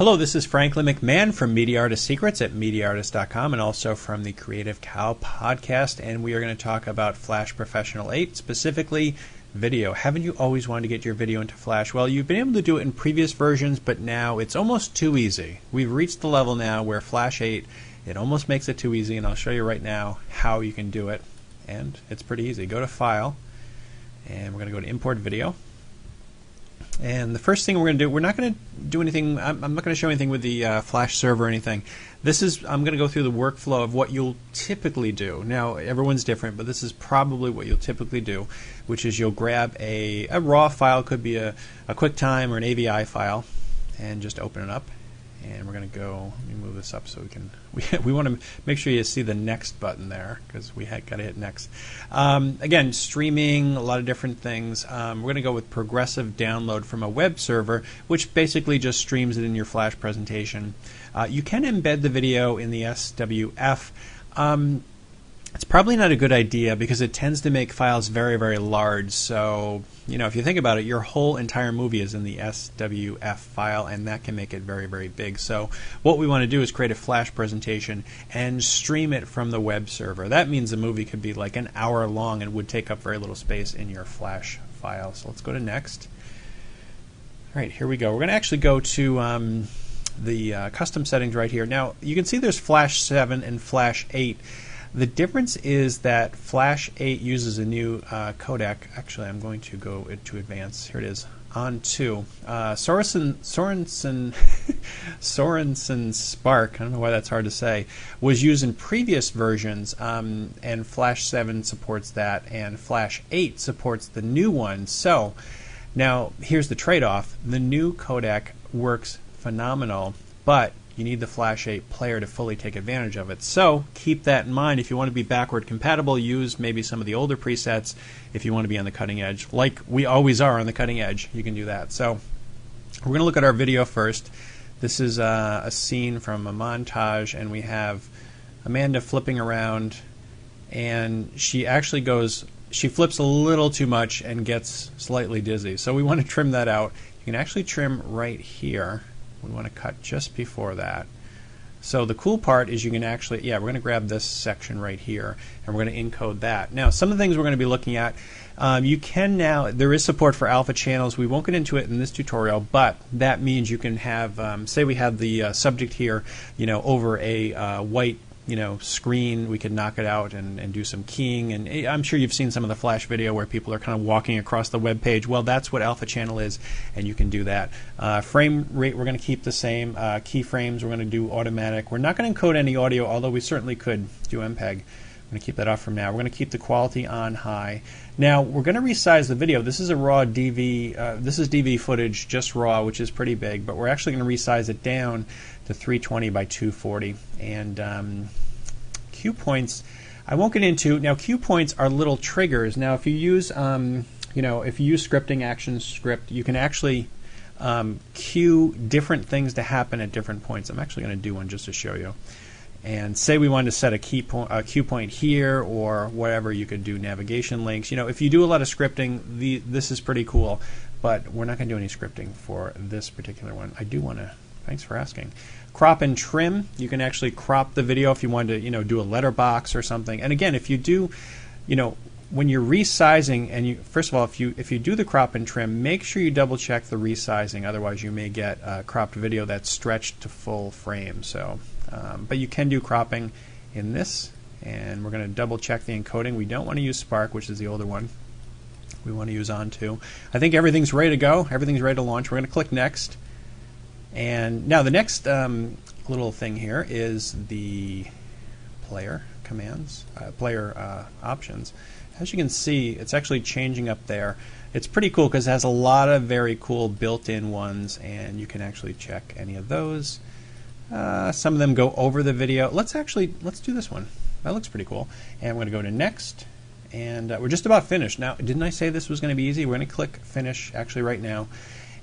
Hello, this is Franklin McMahon from Media Artist Secrets at MediaArtist.com and also from the Creative Cow podcast, and we are going to talk about Flash Professional 8, specifically video. Haven't you always wanted to get your video into Flash? Well, you've been able to do it in previous versions, but now it's almost too easy. We've reached the level now where Flash 8, it almost makes it too easy, and I'll show you right now how you can do it, and it's pretty easy. Go to File, and we're going to go to Import Video. And the first thing we're going to do, we're not going to do anything, I'm not going to show anything with the Flash server or anything. I'm going to go through the workflow of what you'll typically do. Now, everyone's different, but this is probably what you'll typically do, which is you'll grab a raw file, could be a QuickTime or an AVI file, and just open it up. And we're going to go, let me move this up so we want to make sure you see the next button there, because we got to hit next. Again, streaming, a lot of different things. We're going to go with progressive download from a web server, which basically just streams it in your Flash presentation. You can embed the video in the SWF. It's probably not a good idea because it tends to make files very, very large. So, you know, if you think about it, your whole entire movie is in the SWF file, and that can make it very, very big. So what we want to do is create a Flash presentation and stream it from the web server. That means the movie could be like an hour long and would take up very little space in your Flash file. So let's go to Next. All right, here we go. We're going to actually go to the custom settings right here. Now, you can see there's Flash 7 and Flash 8. The difference is that Flash 8 uses a new codec. Actually, I'm going to go to Advanced. Here it is, on 2. Sorensen Spark, I don't know why that's hard to say, was used in previous versions, and Flash 7 supports that, and Flash 8 supports the new one. So, now, here's the trade-off. The new codec works phenomenal, but you need the Flash 8 player to fully take advantage of it. So keep that in mind. If you want to be backward compatible, use maybe some of the older presets. If you want to be on the cutting edge, like we always are on the cutting edge, you can do that. So we're going to look at our video first. This is a scene from a montage, and we have Amanda flipping around, and she actually she flips a little too much and gets slightly dizzy. So we want to trim that out. You can actually trim right here. We want to cut just before that. So the cool part is you can actually, we're going to grab this section right here, and we're going to encode that. Now, some of the things we're going to be looking at, you can now, there is support for alpha channels. We won't get into it in this tutorial, but that means you can have, say we have the subject here, over a white screen. We could knock it out and do some keying, and I'm sure you've seen some of the Flash video where people are kind of walking across the web page. Well, that's what alpha channel is, and you can do that. Frame rate, we're going to keep the same. Keyframes, we're going to do automatic. We're not going to encode any audio, although we certainly could do MPEG. I'm going to keep that off from now. We're going to keep the quality on high. Now, we're going to resize the video. This is a raw DV. This is DV footage, just raw, which is pretty big, but we're actually going to resize it down to 320 by 240. And cue points, I won't get into. Now, cue points are little triggers. Now, if you use, if you use scripting, action script, you can actually cue different things to happen at different points. I'm actually going to do one just to show you. And say we wanted to set a cue point here or whatever, you could do navigation links. If you do a lot of scripting, this is pretty cool, but we're not going to do any scripting for this particular one. I do want to, thanks for asking. Crop and trim, you can actually crop the video if you want to, do a letterbox or something. And again, if you do, when you're resizing, and first of all, if you do the crop and trim, make sure you double check the resizing. Otherwise, you may get a cropped video that's stretched to full frame. So, but you can do cropping in this, and we're going to double check the encoding. We don't want to use Spark, which is the older one. We want to use On2. I think everything's ready to go. Everything's ready to launch. We're going to click Next. And now the next little thing here is the player commands, options. As you can see, it's actually changing up there. It's pretty cool because it has a lot of very cool built-in ones, and you can actually check any of those. Some of them go over the video. Let's do this one. That looks pretty cool. And we're going to go to Next, and we're just about finished. Now, didn't I say this was going to be easy? We're going to click Finish actually right now.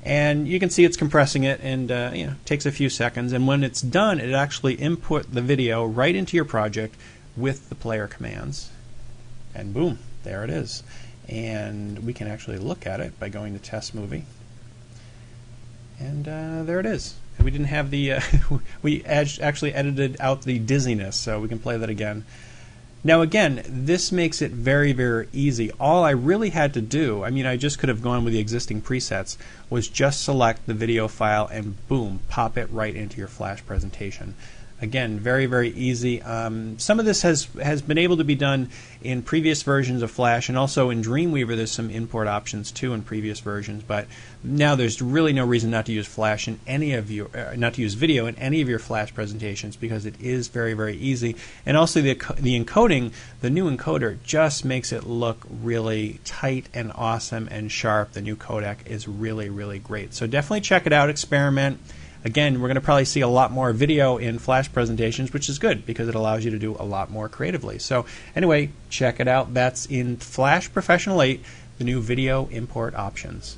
And you can see it's compressing it, and it takes a few seconds. And when it's done, it actually input the video right into your project with the player commands. And boom, there it is. And we can actually look at it by going to Test Movie. And there it is. And we didn't have the we actually edited out the dizziness, so we can play that again. Now again, this makes it very, very easy. All I really had to do, I mean, I just could have gone with the existing presets, was just select the video file and boom, pop it right into your Flash presentation. Again, very, very easy. Some of this has been able to be done in previous versions of Flash, and also in Dreamweaver there's some import options too in previous versions. But now there's really no reason not to use Flash in any of your, not to use video in any of your Flash presentations, because it is very, very easy. And also the encoding, the new encoder just makes it look really tight and awesome and sharp. The new codec is really, really great. So definitely check it out, experiment. Again, we're going to probably see a lot more video in Flash presentations, which is good because it allows you to do a lot more creatively. So anyway, check it out. That's in Flash Professional 8, the new video import options.